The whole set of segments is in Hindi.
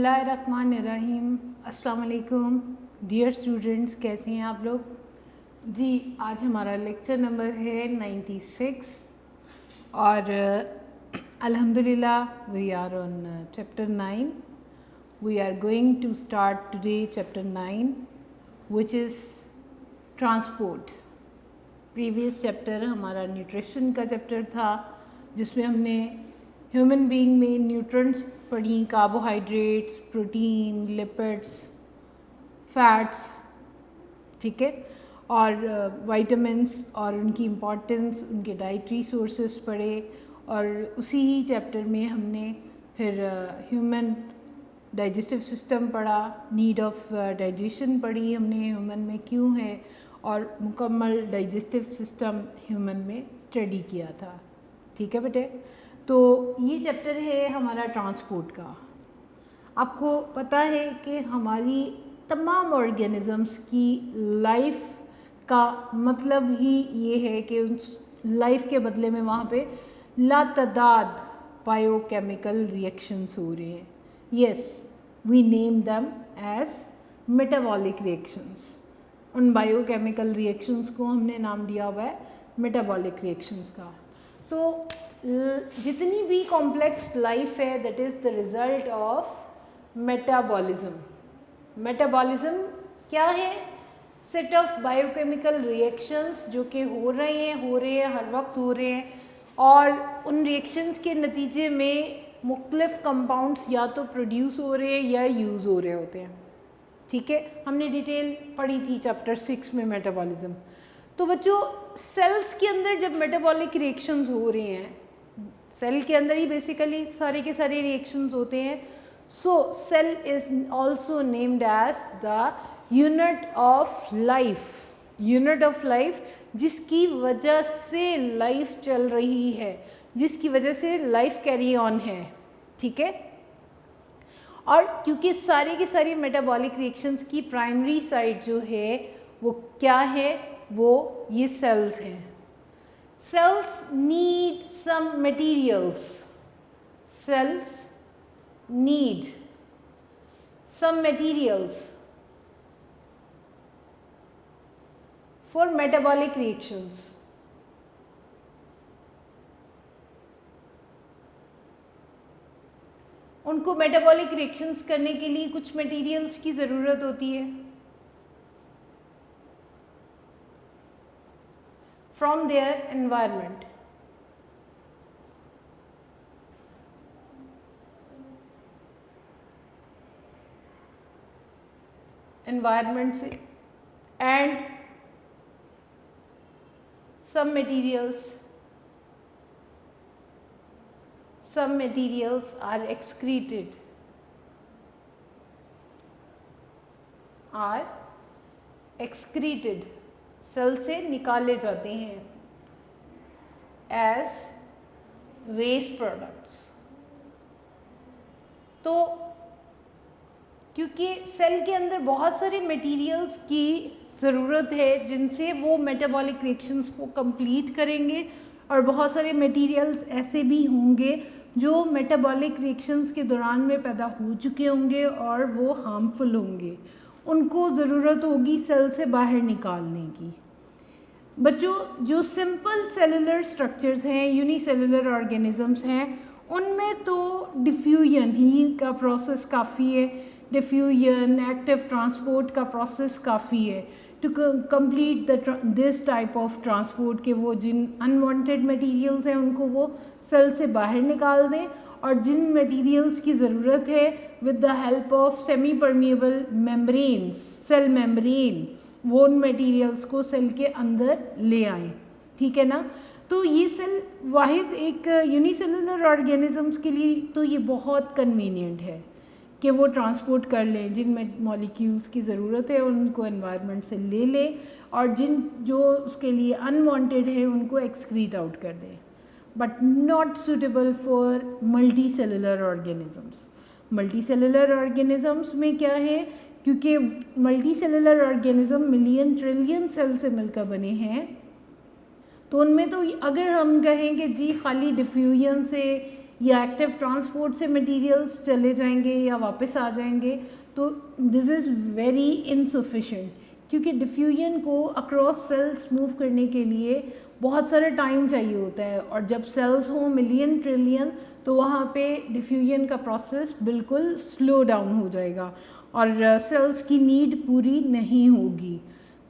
बिस्मिल्लाहिर्रहमानिर्रहीम। अस्सलाम वालेकुम डियर स्टूडेंट्स, कैसे हैं आप लोग जी। आज हमारा लेक्चर नंबर है 96 और अल्हम्दुलिल्लाह we are on chapter 9। We are going to start today chapter 9 which is transport. Previous chapter हमारा न्यूट्रिशन का चैप्टर था, जिसमें हमने ह्यूमन बीइंग में न्यूट्रिएंट्स पढ़ी, कार्बोहाइड्रेट्स, प्रोटीन, लिपिड्स, फैट्स, ठीक है, और विटामिन्स और उनकी इम्पोर्टेंस, उनके डाइटरी सोर्सेस पढ़े। और उसी ही चैप्टर में हमने फिर ह्यूमन डाइजेस्टिव सिस्टम पढ़ा, नीड ऑफ डाइजेशन पढ़ी हमने, ह्यूमन में क्यों है, और मुकम्मल डाइजेस्टिव सिस्टम ह्यूमन में स्टडी किया था। ठीक है बेटे, तो ये चैप्टर है हमारा ट्रांसपोर्ट का। आपको पता है कि हमारी तमाम ऑर्गेनिज़म्स की लाइफ का मतलब ही ये है कि उस लाइफ के बदले में वहाँ पे लातादाद बायोकेमिकल रिएक्शंस हो रहे हैं। Yes, we name them as metabolic reactions. उन बायोकेमिकल रिएक्शंस को हमने नाम दिया हुआ है मेटाबॉलिक रिएक्शंस का। तो जितनी भी कॉम्प्लेक्स लाइफ है that is the result of metabolism. Metabolism क्या है? सेट ऑफ बायोकेमिकल रिएक्शंस जो कि हो रहे हैं, हर वक्त हो रहे हैं, और उन रिएक्शंस के नतीजे में मुख्तलिफ कंपाउंड्स या तो प्रोड्यूस हो रहे हैं या यूज़ हो रहे होते हैं। ठीक है, हमने डिटेल पढ़ी थी चैप्टर 6 में मेटाबॉलिज्म। तो बच्चों, सेल्स के अंदर जब मेटाबॉलिक रिएक्शंस हो रहे हैं, सेल के अंदर ही बेसिकली सारे के सारे रिएक्शंस होते हैं। So cell is also named as the unit of life. Unit of life, जिसकी वजह से लाइफ चल रही है, जिसकी वजह से लाइफ कैरी ऑन है। ठीक है, और क्योंकि सारे के सारे मेटाबॉलिक रिएक्शंस की प्राइमरी साइट जो है वो क्या है, वो ये सेल्स हैं। Cells need some materials. Cells need some materials for metabolic reactions. उनको मेटाबॉलिक रिएक्शंस करने के लिए कुछ मटेरियल्स की ज़रूरत होती है from their environment. Environment से, and some materials are excreted, cell से निकाले जाते हैं एज वेस्ट प्रोडक्ट्स। तो क्योंकि सेल के अंदर बहुत सारे मटेरियल्स की ज़रूरत है जिनसे वो मेटाबॉलिक रिएक्शंस को कंप्लीट करेंगे, और बहुत सारे मटेरियल्स ऐसे भी होंगे जो मेटाबॉलिक रिएक्शंस के दौरान में पैदा हो चुके होंगे और वो हार्मफुल होंगे, उनको ज़रूरत होगी सेल से बाहर निकालने की। बच्चों, जो सिंपल सेलुलर स्ट्रक्चर्स हैं, यूनिसेलुलर ऑर्गेनिजम्स हैं, उनमें तो डिफ्यूजन ही का प्रोसेस काफ़ी है। डिफ्यूजन, एक्टिव ट्रांसपोर्ट का प्रोसेस काफ़ी है to complete this type of transport, के वो जिन अनवांटेड मटेरियल्स हैं उनको वो सेल से बाहर निकाल दें, और जिन मटेरियल्स की ज़रूरत है with the help of semi permeable membranes, cell membrane, वो उन मटेरियल्स को सेल के अंदर ले आए। ठीक है ना। तो ये सेल वाहिद एक यूनिसेलुलर ऑर्गेनिजम्स के लिए तो ये बहुत कन्वीनियंट है कि वो ट्रांसपोर्ट कर लें, जिन मॉलिक्यूल्स की ज़रूरत है उनको एनवायरनमेंट से ले लें, और जो उसके लिए अनवांटेड है उनको एक्सक्रीट आउट कर दें। But not suitable for multi cellular organisms. Multi cellular organisms में क्या है, क्योंकि multi cellular organism million trillion cell से मिलकर बने हैं, तो उनमें तो अगर हम कहें कि जी खाली डिफ्यूजन से या एक्टिव ट्रांसपोर्ट से मटेरियल्स चले जाएंगे या वापस आ जाएंगे, तो दिस इज़ वेरी इनसफिशेंट, क्योंकि डिफ्यूजन को अक्रॉस सेल्स मूव करने के लिए बहुत सारा टाइम चाहिए होता है, और जब सेल्स हों मिलियन ट्रिलियन तो वहाँ पे डिफ्यूजन का प्रोसेस बिल्कुल स्लो डाउन हो जाएगा और सेल्स की नीड पूरी नहीं होगी।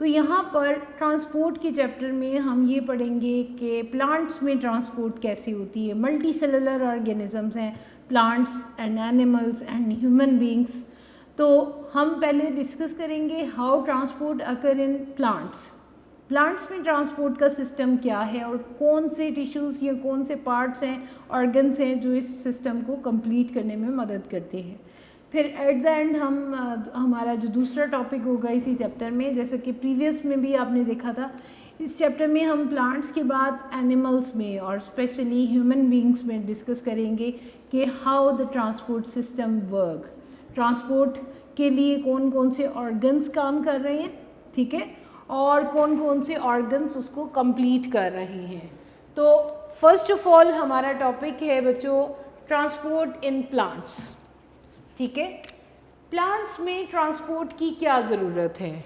तो यहाँ पर ट्रांसपोर्ट के चैप्टर में हम ये पढ़ेंगे कि प्लांट्स में ट्रांसपोर्ट कैसे होती है। मल्टी सेलुलर ऑर्गेनिजम्स हैं plants and animals and human beings. तो हम पहले डिस्कस करेंगे how transport occur in plants. Plants में ट्रांसपोर्ट का सिस्टम क्या है और कौन से टिश्यूज़ या कौन से पार्ट्स हैं, ऑर्गन्स हैं जो इस सिस्टम को कंप्लीट करने में मदद करते हैं। फिर एट द एंड हम हमारा जो दूसरा टॉपिक होगा इसी चैप्टर में, जैसे कि प्रीवियस में भी आपने देखा था, इस चैप्टर में हम प्लांट्स के बाद एनिमल्स में और स्पेशली ह्यूमन बींग्स में डिस्कस करेंगे कि how the transport system work, transport के लिए कौन कौन से ऑर्गन्स काम कर रहे हैं, ठीक है, और कौन कौन से ऑर्गन्स उसको कंप्लीट कर रहे हैं। तो फर्स्ट ऑफ ऑल हमारा टॉपिक है बच्चों ट्रांसपोर्ट इन प्लांट्स, ठीक है। प्लांट्स में ट्रांसपोर्ट की क्या ज़रूरत है?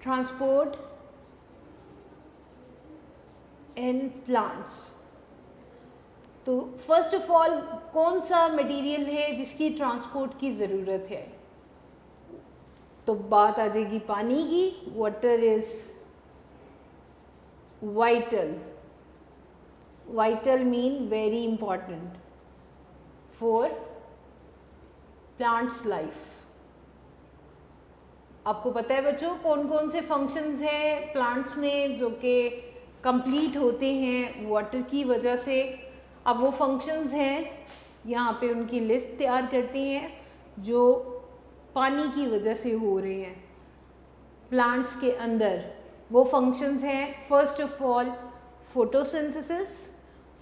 ट्रांसपोर्ट इन प्लांट्स, तो फर्स्ट ऑफ ऑल कौन सा मटेरियल है जिसकी ट्रांसपोर्ट की ज़रूरत है? तो बात आ जाएगी पानी की। Water is vital, vital mean very important for plants life. आपको पता है बच्चों कौन कौन से फंक्शंस हैं प्लांट्स में जो कि कंप्लीट होते हैं वाटर की वजह से। अब वो फंक्शंस हैं, यहाँ पे उनकी लिस्ट तैयार करते हैं जो पानी की वजह से हो रहे हैं प्लांट्स के अंदर। वो फंक्शंस हैं first of all photosynthesis.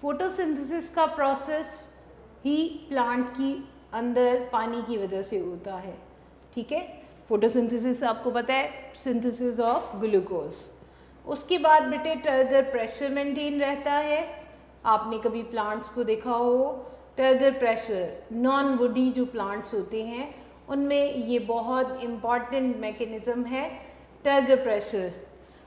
Photosynthesis का प्रोसेस ही प्लांट की अंदर पानी की वजह से होता है, ठीक है। फोटोसिंथेसिस आपको पता है, सिंथेसिस ऑफ ग्लूकोज। उसके बाद बेटे टर्गर प्रेशर मेंटेन रहता है। आपने कभी प्लांट्स को देखा हो, टर्गर प्रेशर, नॉन वुडी जो प्लांट्स होते हैं उनमें ये बहुत इम्पॉर्टेंट मैकेनिज़्म है टर्गर प्रेशर।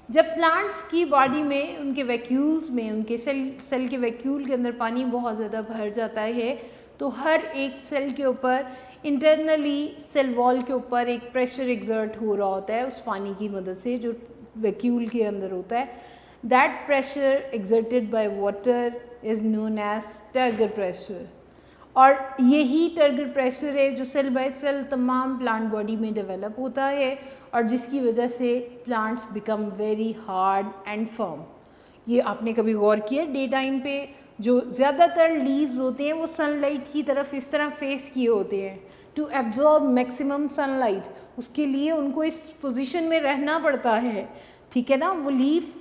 जब प्लांट्स की बॉडी में उनके वैक्यूल्स में, उनके सेल के वैक्यूल के अंदर पानी बहुत ज़्यादा भर जाता है, तो हर एक सेल के ऊपर इंटरनली सेल वॉल के ऊपर एक प्रेशर एग्जर्ट हो रहा होता है उस पानी की मदद से जो वैक्यूल के अंदर होता है। That pressure exerted by water is known as turgor pressure. और यही टर्गर प्रेशर है जो सेल बाय सेल तमाम प्लांट बॉडी में डेवलप होता है और जिसकी वजह से plants become very hard and firm. ये आपने कभी गौर किया डे टाइम पे जो ज़्यादातर लीव्स होते हैं वो सनलाइट की तरफ इस तरह फेस किए होते हैं टू एब्जॉर्ब मैक्सिमम सनलाइट। उसके लिए उनको इस पोजीशन में रहना पड़ता है, ठीक है ना। वो लीफ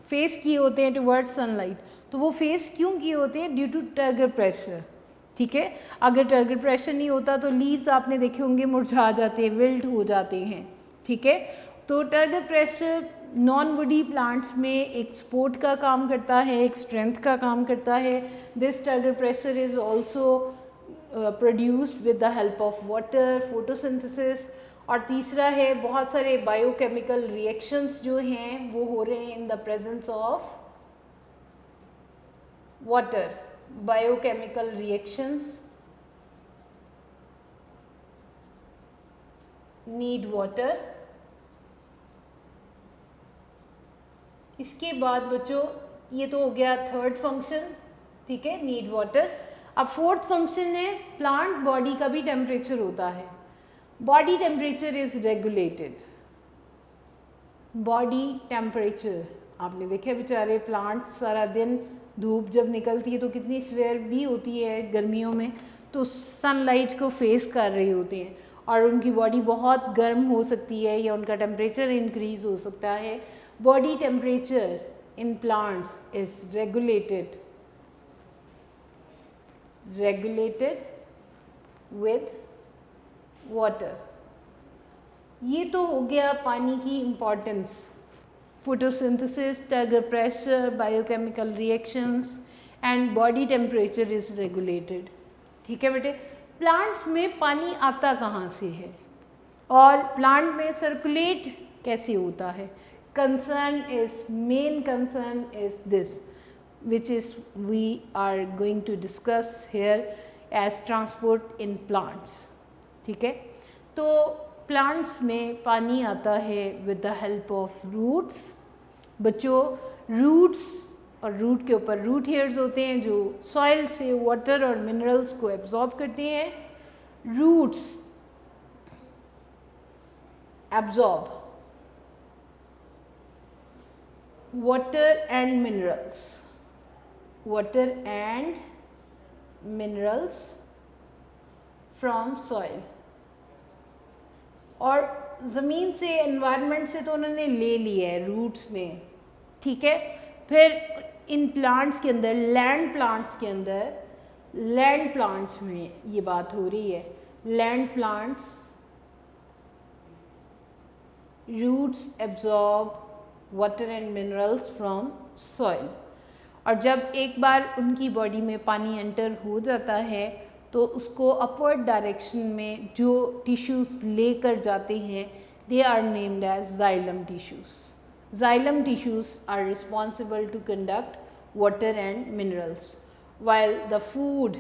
फेस किए होते हैं टुवर्ड सनलाइट, तो वो फेस क्यों किए होते हैं? ड्यू टू टर्गर प्रेशर, ठीक है। अगर टर्गर प्रेशर नहीं होता तो लीव्स आपने देखे होंगे मुरझा जाते हैं, विल्ट हो जाते हैं, ठीक है। तो turgor pressure non woody plants में एक सपोर्ट का काम करता है, एक स्ट्रेंथ का काम करता है। This turgor pressure is also produced with the help of water, photosynthesis. और तीसरा है बहुत सारे बायोकेमिकल रिएक्शंस जो हैं वो हो रहे हैं in the presence of water. Biochemical reactions need water. इसके बाद बच्चों ये तो हो गया थर्ड फंक्शन, ठीक है, नीड वाटर। अब फोर्थ फंक्शन है प्लांट बॉडी का भी टेम्परेचर होता है। Body temperature is regulated. Body temperature आपने देखे बेचारे प्लांट सारा दिन धूप जब निकलती है तो कितनी स्वेयर भी होती है गर्मियों में, तो सनलाइट को फेस कर रहे होते हैं और उनकी बॉडी बहुत गर्म हो सकती है या उनका टेम्परेचर इंक्रीज हो सकता है। Body temperature in plants is regulated with water. ये तो हो गया पानी की importance, photosynthesis, turgor pressure, biochemical reactions and body temperature is regulated. ठीक है बेटे, प्लांट्स में पानी आता कहाँ से है और प्लांट में सर्कुलेट कैसे होता है? Main concern is this which is we are going to discuss here as transport in plants। ठीक है, तो प्लांट्स में पानी आता है with the help of roots। बच्चों, रूट्स और रूट के ऊपर रूट हेयर्स होते हैं जो सॉइल से वाटर और मिनरल्स को एब्जॉर्ब करते हैं। Roots absorb water and minerals from soil, और ज़मीन से, एनवायरनमेंट से तो उन्होंने ले लिया है रूट्स ने। ठीक है, फिर इन प्लांट्स के अंदर, लैंड प्लांट्स में ये बात हो रही है। Land plants roots absorb water and minerals from soil, और जब एक बार उनकी बॉडी में पानी एंटर हो जाता है तो उसको अपवर्ड डायरेक्शन में जो टिश्यूज़ लेकर जाते हैं, they are named as xylem tissues. Xylem tissues are responsible to conduct water and minerals, while the food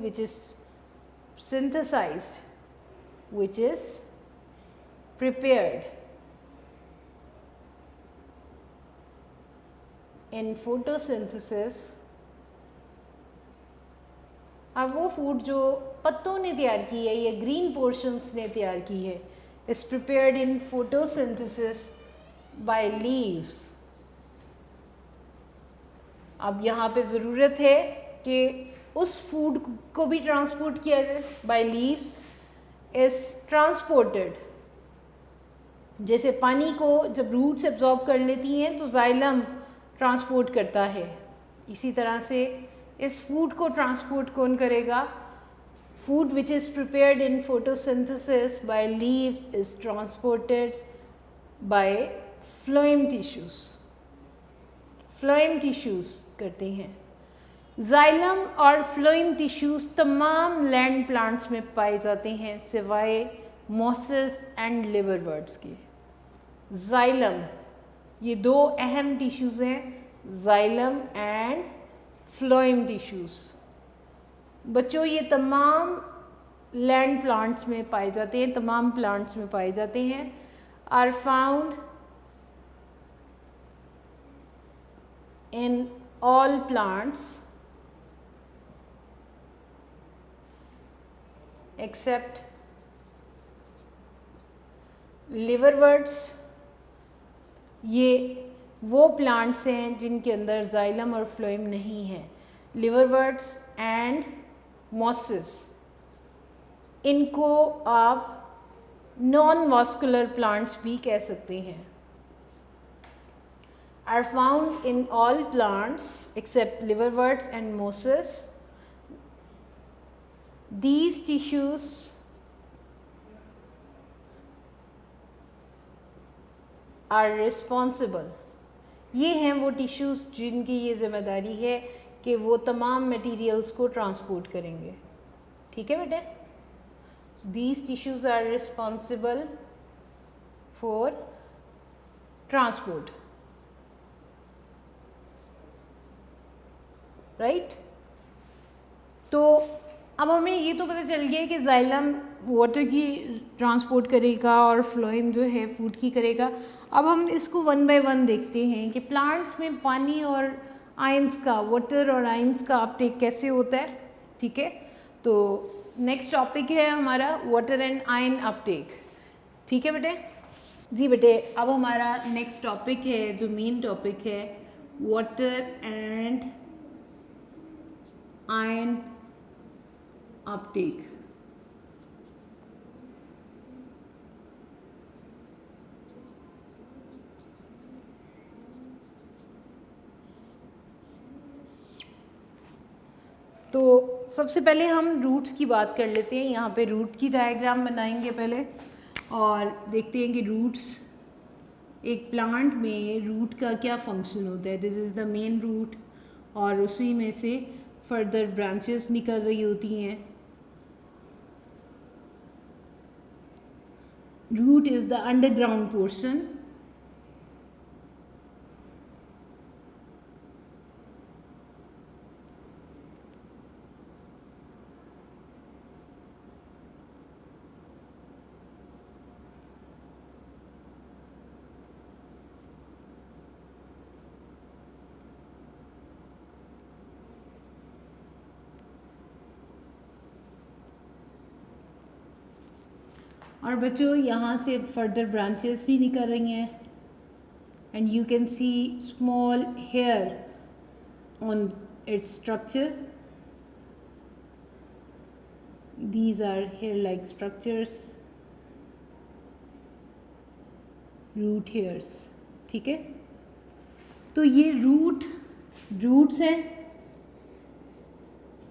which is synthesized, which is prepared in photosynthesis, अब वो फूड जो पत्तों ने तैयार की है या ग्रीन पोर्शंस ने तैयार की है, is prepared in photosynthesis by leaves। अब यहाँ पे ज़रूरत है कि उस फूड को भी ट्रांसपोर्ट किया जाए। बाय लीव्स इज ट्रांसपोर्टेड, जैसे पानी को जब रूट्स एब्जॉर्ब कर लेती हैं तो जाइलम ट्रांसपोर्ट करता है, इसी तरह से इस फूड को ट्रांसपोर्ट कौन करेगा? Food which is prepared in photosynthesis by leaves is transported by phloem tissues. Phloem tissues करते हैं। जाइलम और फ्लोएम टिश्यूज़ तमाम लैंड प्लांट्स में पाए जाते हैं सिवाय मॉसेस एंड लिवरवर्ट्स के। जाइलम, ये दो अहम टिश्यूज़ हैं, जाइलम एंड फ्लोएम टिश्यूज़। बच्चों, ये तमाम लैंड प्लांट्स में पाए जाते हैं, तमाम प्लांट्स में पाए जाते हैं। Are found in all plants except liverworts। ये वो प्लांट्स हैं जिनके अंदर जाइलम और फ्लोएम नहीं है। लिवरवर्ट्स एंड मॉसेस, इनको आप नॉन वास्कुलर प्लांट्स भी कह सकते हैं। are found in all plants except liverworts and mosses। These tissues are responsible, ये हैं वो टिश्यूज़ जिनकी ये जिम्मेदारी है कि वो तमाम मटेरियल्स को ट्रांसपोर्ट करेंगे। ठीक है बेटे, These tissues are responsible for transport, right. तो अब हमें ये तो पता चल गया कि जाइलम वाटर की ट्रांसपोर्ट करेगा और फ्लोएम जो है फूड की करेगा। अब हम इसको वन बाय वन देखते हैं कि प्लांट्स में पानी और आयंस का, वाटर और आयंस का अपटेक कैसे होता है। ठीक है, तो नेक्स्ट टॉपिक है हमारा वाटर एंड आयन अपटेक। ठीक है बेटे? जी बेटे, अब हमारा नेक्स्ट टॉपिक है, जो मेन टॉपिक है, वाटर एंड आयन अपटेक। तो सबसे पहले हम रूट्स की बात कर लेते हैं। यहाँ पे रूट की डायग्राम बनाएंगे पहले और देखते हैं कि रूट्स, एक प्लांट में रूट का क्या फंक्शन होता है। This is the main root और उसी में से फर्दर ब्रांचेस निकल रही होती हैं। Root is the underground portion और बच्चों यहाँ से फर्दर ब्रांचेस भी निकल रही हैं and you can see small hair on its structure. These are hair-like structures, root hairs। ठीक है, तो ये रूट्स हैं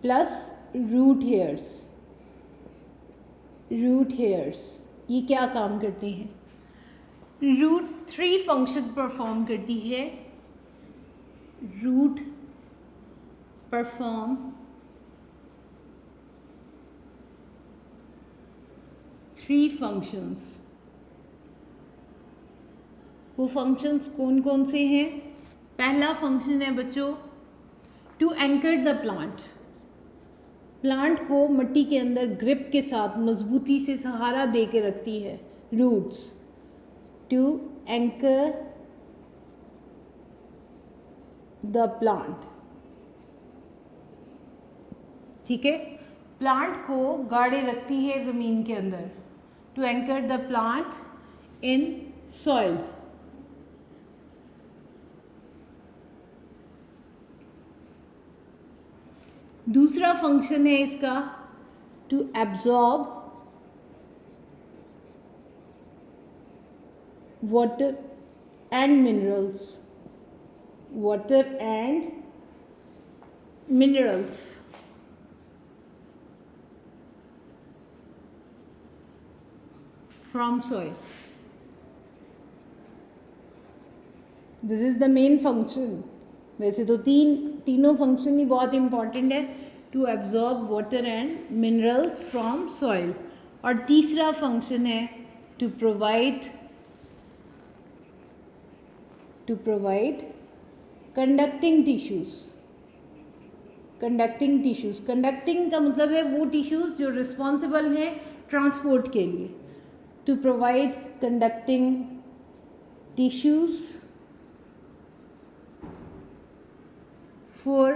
प्लस रूट हेयर्स ये क्या काम करते हैं? रूट 3 फंक्शन परफॉर्म करती है। Root perform 3 functions. वो फंक्शंस कौन कौन से हैं? पहला फंक्शन है बच्चों टू एंकर द प्लांट को मिट्टी के अंदर ग्रिप के साथ मजबूती से सहारा दे के रखती है roots. To anchor the plant, ठीक है, प्लांट को गाड़े रखती है ज़मीन के अंदर। To anchor the plant in soil. दूसरा फंक्शन है इसका to absorb water and minerals from soil. This is the main function. वैसे तो तीनों फंक्शन ही बहुत इम्पॉर्टेंट है, to absorb water and minerals from soil. और तीसरा फंक्शन है to provide conducting tissues. Conducting का मतलब है वो टिश्यूज़ जो रिस्पॉन्सिबल हैं ट्रांसपोर्ट के लिए। To provide conducting tissues for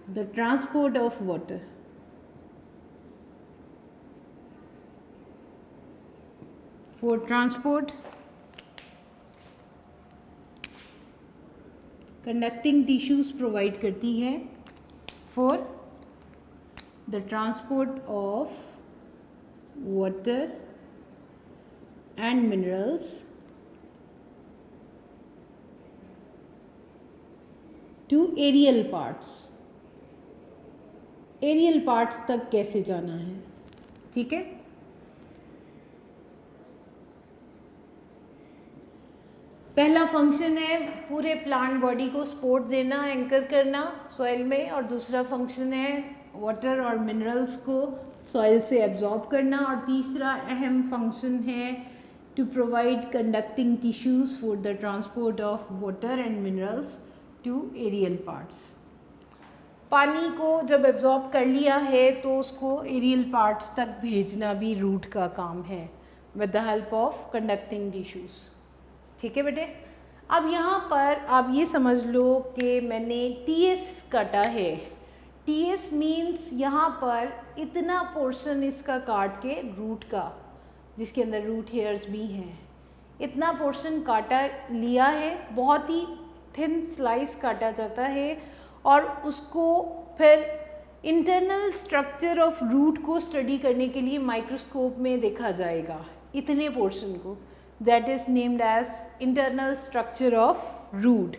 the transport of water। For transport, conducting tissues provide करती है for the transport of water and minerals to aerial parts तक कैसे जाना है, ठीक है। पहला फंक्शन है पूरे प्लांट बॉडी को सपोर्ट देना, एंकर करना सॉइल में, और दूसरा फंक्शन है वाटर और मिनरल्स को सॉइल से एब्जॉर्ब करना, और तीसरा अहम फंक्शन है to provide conducting tissues for the transport of water and minerals to aerial parts. पानी को जब एब्जॉर्ब कर लिया है तो उसको एरियल पार्ट्स तक भेजना भी रूट का काम है with the help of conducting tissues, ठीक है बेटे। अब यहाँ पर आप ये समझ लो कि मैंने TS काटा है। TS मीन्स यहाँ पर इतना पोर्शन इसका काट के रूट का, जिसके अंदर रूट हेयर्स भी हैं, इतना पोर्शन काटा लिया है। बहुत ही थिन स्लाइस काटा जाता है और उसको फिर इंटरनल स्ट्रक्चर ऑफ रूट को स्टडी करने के लिए माइक्रोस्कोप में देखा जाएगा इतने पोर्शन को। That is named as internal structure of root.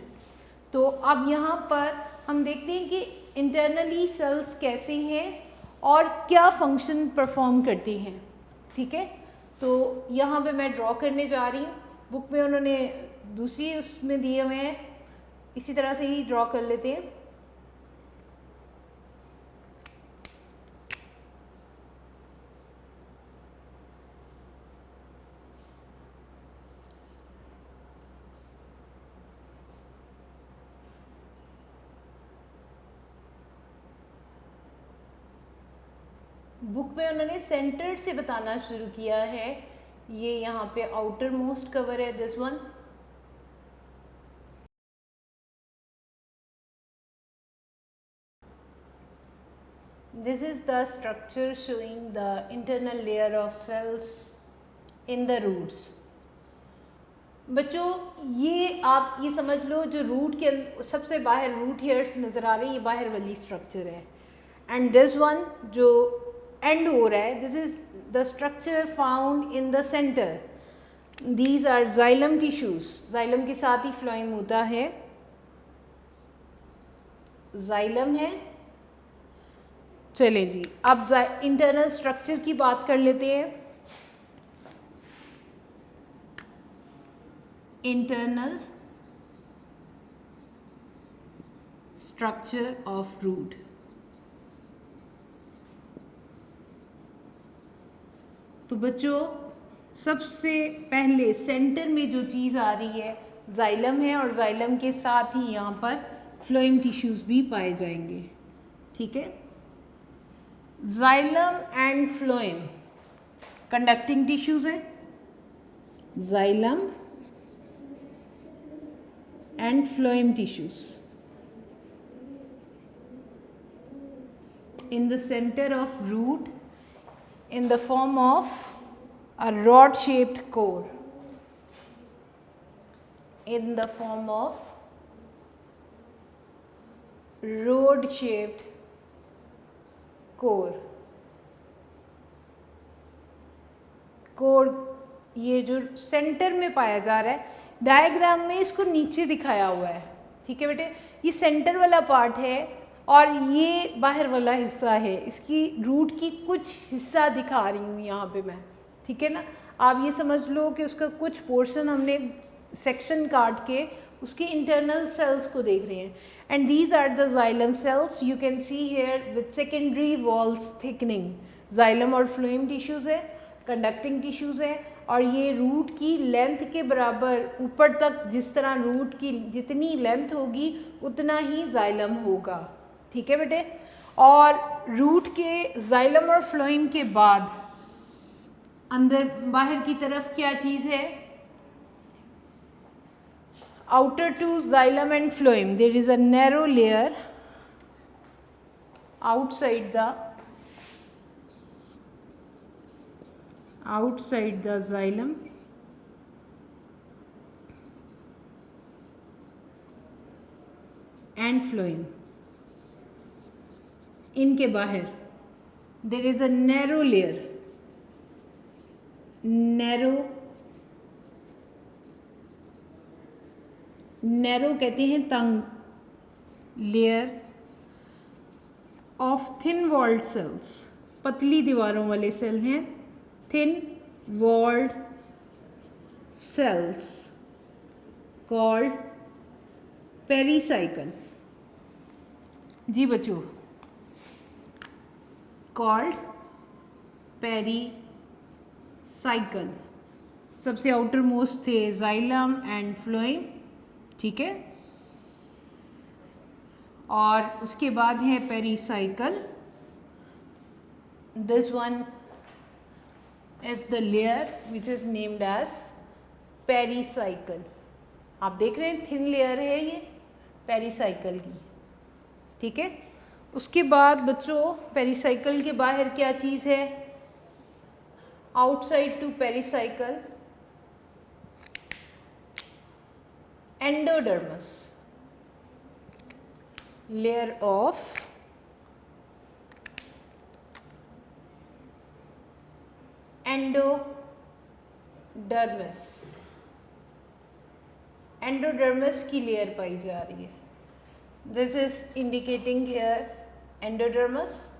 तो अब यहाँ पर हम देखते हैं कि इंटरनली सेल्स कैसे हैं और क्या फंक्शन परफॉर्म करती हैं, ठीक है। तो यहाँ पे मैं ड्रॉ करने जा रही हूँ। बुक में उन्होंने दूसरी उसमें दिए हुए हैं इसी तरह से ही ड्रॉ कर लेते हैं। बुक में उन्होंने सेंटर्ड से बताना शुरू किया है। ये यहाँ पे आउटर मोस्ट कवर है, this one. This is the structure showing the internal layer of cells in the roots. बच्चों ये आप ये समझ लो, जो रूट के सबसे बाहर रूट हेयर्स नज़र आ रहे हैं, ये बाहर वाली स्ट्रक्चर है। एंड दिस वन जो एंड हो रहा है, this is the structure found in the centre. These are xylem tissues. जाइलम के साथ ही फ्लोएम होता है, जाइलम है। चलें जी, अब इंटरनल स्ट्रक्चर की बात कर लेते हैं। Internal structure of root. तो बच्चों सबसे पहले सेंटर में जो चीज़ आ रही है जाइलम है, और जाइलम के साथ ही यहाँ पर फ्लोएम टिश्यूज भी पाए जाएंगे। ठीक है, xylem and phloem conducting tissues है। Xylem and phloem tissues in the center of root in the form of a rod shaped core, in the form of rod shaped core। Core ये जो सेंटर में पाया जा रहा है, डायग्राम में इसको नीचे दिखाया हुआ है। ठीक है बेटे, ये सेंटर वाला पार्ट है और ये बाहर वाला हिस्सा है। इसकी रूट की कुछ हिस्सा दिखा रही हूँ यहाँ पे मैं। ठीक है ना, आप ये समझ लो कि उसका कुछ पोर्शन हमने सेक्शन काट के उसके इंटरनल सेल्स को देख रहे हैं। And these are the xylem cells, you can see hair with secondary walls thickening. जाइलम और फ्लोएम टिश्यूज़ है, कंडक्टिंग टिश्यूज़ है, और ये रूट की लेंथ के बराबर ऊपर तक, जिस तरह रूट की जितनी लेंथ होगी उतना ही जाइलम होगा। ठीक है बेटे, और रूट के जाइलम और फ्लोएम के बाद अंदर बाहर की तरफ क्या चीज़ है? Outer to xylem and phloem there is a narrow layer outside the xylem and phloem। इनके बाहर there is a narrow layer, narrow कहते हैं तंग, layer of thin walled cells, पतली दीवारों वाले सेल हैं, thin walled cells called pericycle. जी बच्चों, कॉल्ड पेरीसाइकल। सबसे आउटर मोस्ट थे जाइलम एंड फ्लोएम। ठीक है, और उसके बाद है pericycle. This one is the layer which is named as pericycle. आप देख रहे हैं थिन लेयर है ये पेरीसाइकल की। ठीक है, उसके बाद बच्चों पेरीसाइकल के बाहर क्या चीज़ है? Outside to pericycle endodermis, layer of endodermis. Endodermis की लेयर पाई जा रही है। This is indicating here endodermis.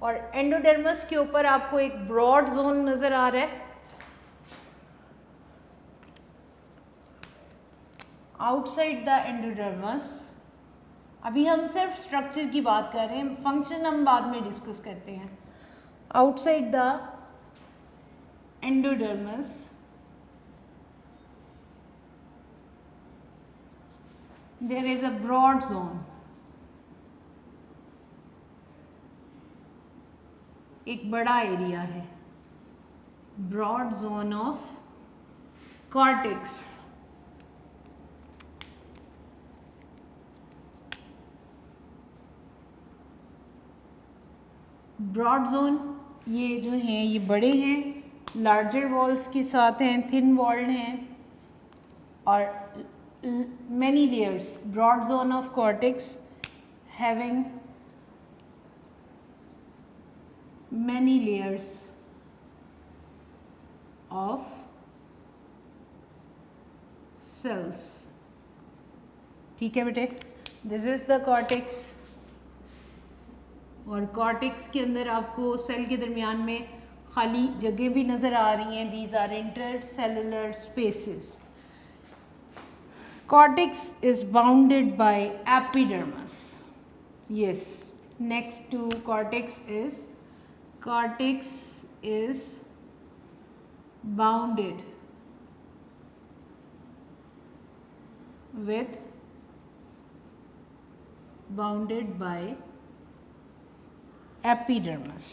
और एंडोडर्मस के ऊपर आपको एक ब्रॉड जोन नज़र आ रहा है। आउटसाइड द एंडोडर्मस, अभी हम सिर्फ स्ट्रक्चर की बात कर रहे हैं, फंक्शन हम बाद में डिस्कस करते हैं। Outside the endodermis there is a broad zone, एक बड़ा एरिया है, broad zone of cortex. Broad zone ये जो हैं ये बड़े हैं, लार्जर वॉल्स के साथ हैं, थिन वॉल्ड हैं और many layers. Broad zone of cortex having many layers of cells. ठीक है बेटे, दिस इज द कॉर्टेक्स। और कॉर्टेक्स के अंदर आपको सेल के दरमियान में खाली जगह भी नज़र आ रही हैं। These are intercellular spaces. Cortex is bounded by epidermis. Yes, next to cortex is bounded by epidermis.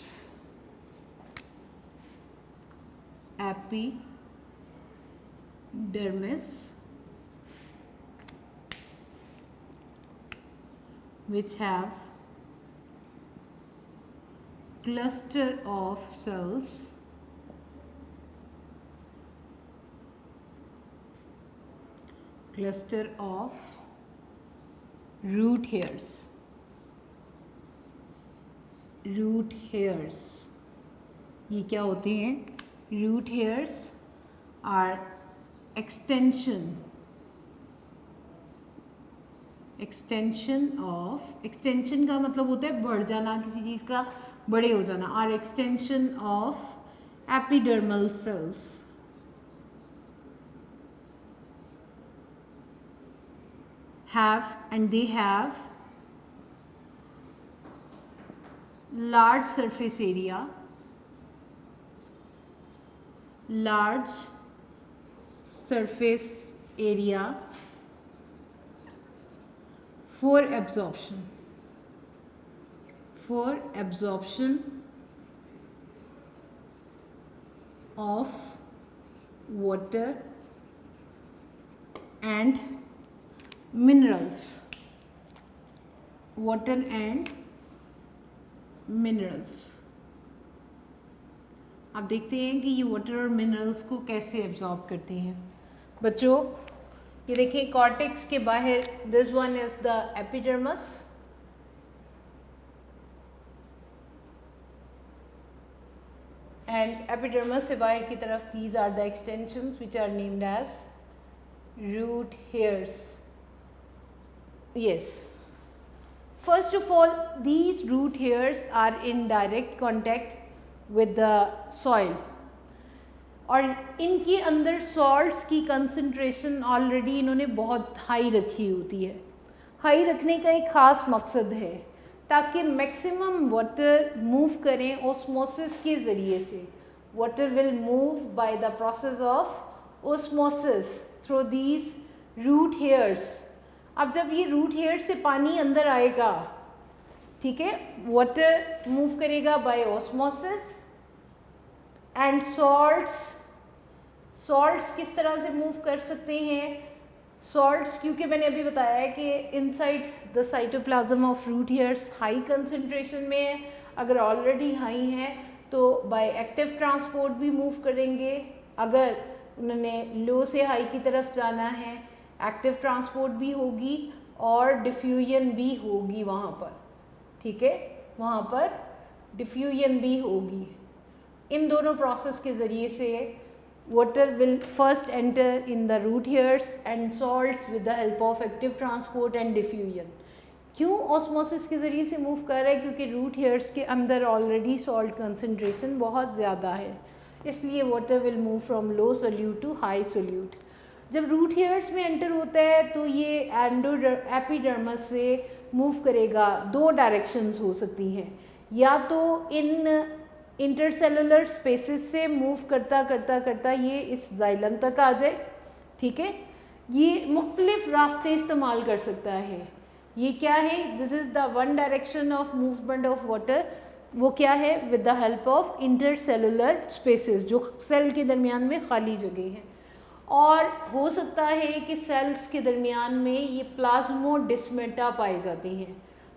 Epidermis, which have cluster of cells root hairs. ये क्या होते हैं? रूट हेयर्स आर एक्सटेंशन का मतलब होता है बढ़ जाना, किसी चीज़ का बड़े हो जाना। Are extension of epidermal cells. they have large surface area for absorption of water and minerals. आप देखते हैं कि ये वाटर और मिनरल्स को कैसे एब्जॉर्ब करते हैं। बच्चों ये देखिए, कॉर्टेक्स के बाहर this one is the epidermis, and epidermis से बाहर की तरफ these are the extensions which are named as root hairs. Yes, first of all, these root hairs are in direct contact with the soil, और इनके अंदर salts की concentration already इन्होंने बहुत हाई रखी होती है। हाई रखने का एक ख़ास मकसद है ताकि मैक्सिमम वाटर मूव करें osmosis के ज़रिए से। Water will move by the process of osmosis through these root hairs. अब जब ये रूट हेयर से पानी अंदर आएगा, ठीक है, वाटर मूव करेगा बाय ऑस्मोसिस, एंड सॉल्ट्स किस तरह से मूव कर सकते हैं? सॉल्ट्स, क्योंकि मैंने अभी बताया है कि inside the cytoplasm of root hairs high concentration में है। अगर ऑलरेडी हाई है तो बाय एक्टिव ट्रांसपोर्ट भी मूव करेंगे। अगर उन्होंने लो से हाई की तरफ जाना है, एक्टिव ट्रांसपोर्ट भी होगी और डिफ्यूजन भी होगी वहाँ पर, ठीक है, वहाँ पर डिफ्यूजन भी होगी। इन दोनों प्रोसेस के ज़रिए से water will first enter in the root hairs and salts with the help of active transport and diffusion. क्यों ऑस्मोसिस के ज़रिए से मूव कर रहा है? क्योंकि रूट हेयर्स के अंदर ऑलरेडी सॉल्ट कंसंट्रेशन बहुत ज़्यादा है, इसलिए water will move from low solute to high solute. जब रूट हेयर्स में एंटर होता है तो ये एपिडर्मस से मूव करेगा। दो डायरेक्शंस हो सकती हैं, या तो इन इंटरसेलुलर स्पेसेस से मूव करता करता करता ये इस जाइलम तक आ जाए, ठीक है। ये मुख्तलिफ रास्ते इस्तेमाल कर सकता है। ये क्या है, this is the one direction of movement of water. वो क्या है, with the help of intercellular spaces, जो सेल के दरमियान में खाली जगह है। और हो सकता है कि सेल्स के दरमियान में ये प्लाज्मोडिस्मेटा पाए जाते हैं।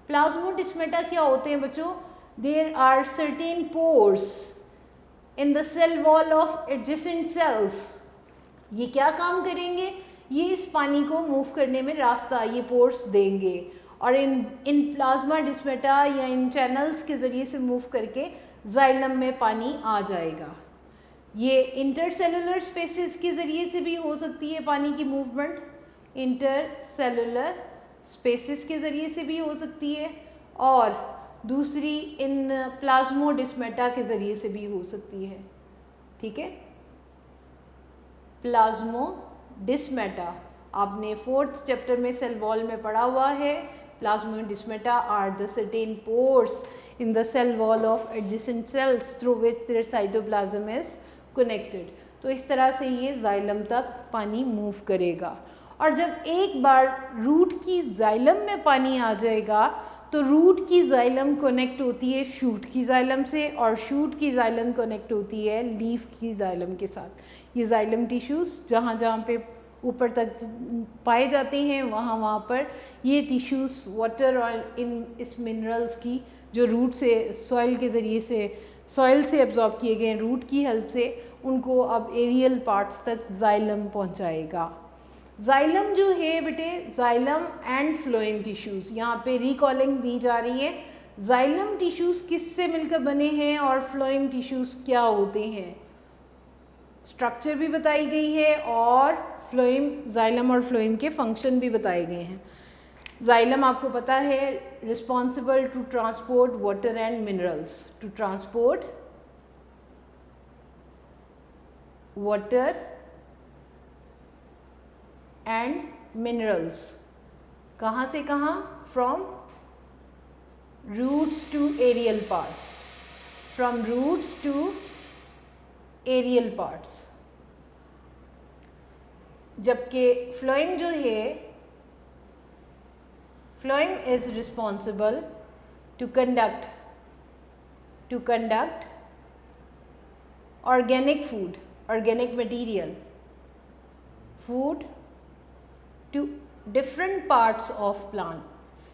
प्लाज्मोडिस्मेटा क्या होते हैं बच्चों, there are certain pores in the cell wall of adjacent cells. ये क्या काम करेंगे, ये इस पानी को मूव करने में रास्ता, ये पोर्स देंगे और इन प्लाज्मा डिस्मेटा या इन चैनल्स के ज़रिए से मूव करके जाइलम में पानी आ जाएगा। ये इंटरसेलुलर स्पेसेस के ज़रिए से भी हो सकती है पानी की मूवमेंट, इंटरसेलुलर स्पेसेस के ज़रिए से भी हो सकती है, और दूसरी इन प्लाज्मोडिस्मेटा के ज़रिए से भी हो सकती है, ठीक है। प्लाज्मोडिस्मेटा आपने 4th चैप्टर में सेल वॉल में पढ़ा हुआ है। Plasmodesmata are the certain pores in the cell wall of adjacent cells through which their cytoplasm is connected। तो इस तरह से ये जाइलम तक पानी मूव करेगा। और जब एक बार रूट की जाइलम में पानी आ जाएगा तो रूट की जाइलम कनेक्ट होती है शूट की जाइलम से, और शूट की जाइलम कनेक्ट होती है लीफ की जाइलम के साथ। ये जाइलम टिश्यूज़ जहाँ जहाँ पे ऊपर तक पाए जाते हैं वहाँ पर ये टिश्यूज़ वाटर और इस मिनरल्स की जो रूट से सॉइल के ज़रिए से सॉइल से एब्जॉर्ब किए गए रूट की हेल्प से उनको अब एरियल पार्ट्स तक जाइलम पहुंचाएगा। जाइलम जो है बेटे, जाइलम एंड फ्लोएम टिश्यूज़, यहाँ पे रिकॉलिंग दी जा रही है। जाइलम टिश्यूज़ किससे मिलकर बने हैं और फ्लोएम टिश्यूज़ क्या होते हैं, स्ट्रक्चर भी बताई गई है और फ्लोएम, जाइलम और फ्लोएम के फंक्शन भी बताए गए हैं। जाइलम आपको पता है responsible to transport water and minerals, to transport water and minerals. कहाँ से कहाँ, from roots to aerial parts, from roots to aerial parts. जबकि फ्लोएम जो है, phloem is responsible to conduct organic food, organic material, food to different parts of plant।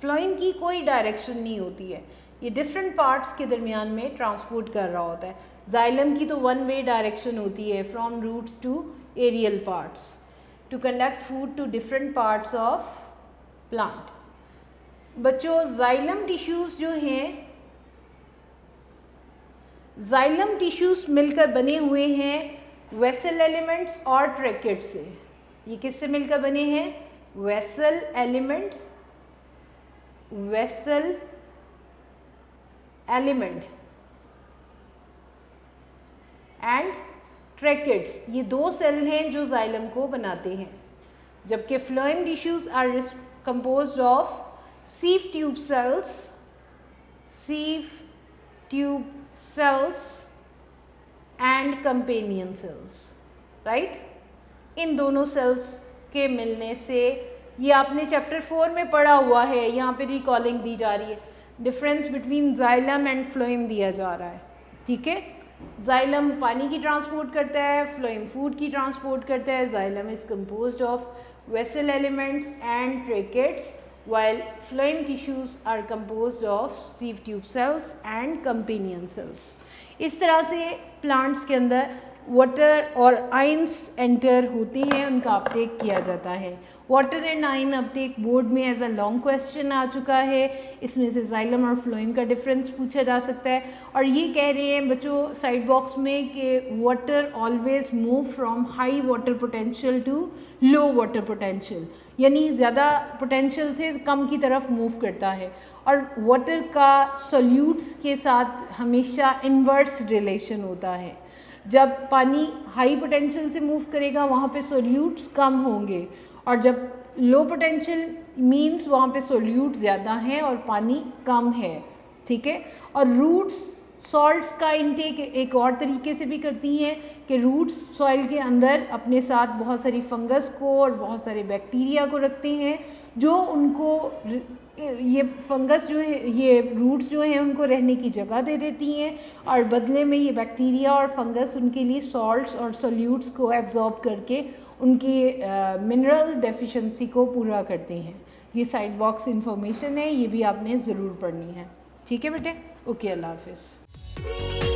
phloem की कोई डायरेक्शन नहीं होती है, ये डिफरेंट पार्ट्स के दरमियान में ट्रांसपोर्ट कर रहा होता है। जाइलम की तो वन वे डायरेक्शन होती है, from roots to aerial parts, to conduct food to different parts of plant. बच्चों जाइलम टिश्यूज़ जो हैं, जाइलम टिश्यूज़ मिलकर बने हुए हैं वेसल एलिमेंट्स और ट्रैकेट से। ये किससे मिलकर बने हैं, vessel element, vessel element and tracheids. ये दो सेल हैं जो जाइलम को बनाते हैं। जबकि phloem tissues are composed of sieve tube cells and companion cells, right। इन दोनों सेल्स के मिलने से, ये आपने चैप्टर 4 में पढ़ा हुआ है, यहाँ पे रिकॉलिंग दी जा रही है, difference between xylem and phloem दिया जा रहा है, ठीक है। जाइलम पानी की ट्रांसपोर्ट करता है, फ्लोएम फूड की ट्रांसपोर्ट करता है। Xylem is composed of vessel elements and tracheids, while phloem tissues are composed of sieve tube cells and companion cells। इस तरह से प्लांट्स के अंदर वाटर और आयंस एंटर होते हैं, उनका अपटेक किया जाता है। Water and ion Uptake board में एज अ लॉन्ग क्वेश्चन आ चुका है, इसमें से जाइलम और फ्लोएम का डिफरेंस पूछा जा सकता है। और ये कह रहे हैं बच्चों साइड बॉक्स में कि water always move from high water potential to low water potential, यानी ज़्यादा पोटेंशियल से कम की तरफ मूव करता है। और वाटर का सॉल्यूट्स के साथ हमेशा इन्वर्स रिलेशन होता है। जब पानी हाई पोटेंशियल से मूव करेगा वहाँ पे सोल्यूट्स कम होंगे, और जब लो पोटेंशियल मीन्स वहाँ पे सोल्यूट ज़्यादा हैं और पानी कम है, ठीक है। और रूट्स सॉल्ट्स का इनटेक एक और तरीके से भी करती हैं कि रूट्स सॉइल के अंदर अपने साथ बहुत सारी फंगस को और बहुत सारे बैक्टीरिया को रखते हैं, जो उनको ये फंगस जो है, ये रूट्स जो हैं उनको रहने की जगह दे देती हैं, और बदले में ये बैक्टीरिया और फंगस उनके लिए सॉल्ट्स और सोल्यूट्स को एब्जॉर्ब करके उनकी मिनरल डेफिशिएंसी को पूरा करते हैं। ये साइड बॉक्स इन्फॉर्मेशन है, ये भी आपने ज़रूर पढ़नी है, ठीक है बेटे। ओके, अल्लाह हाफिज़।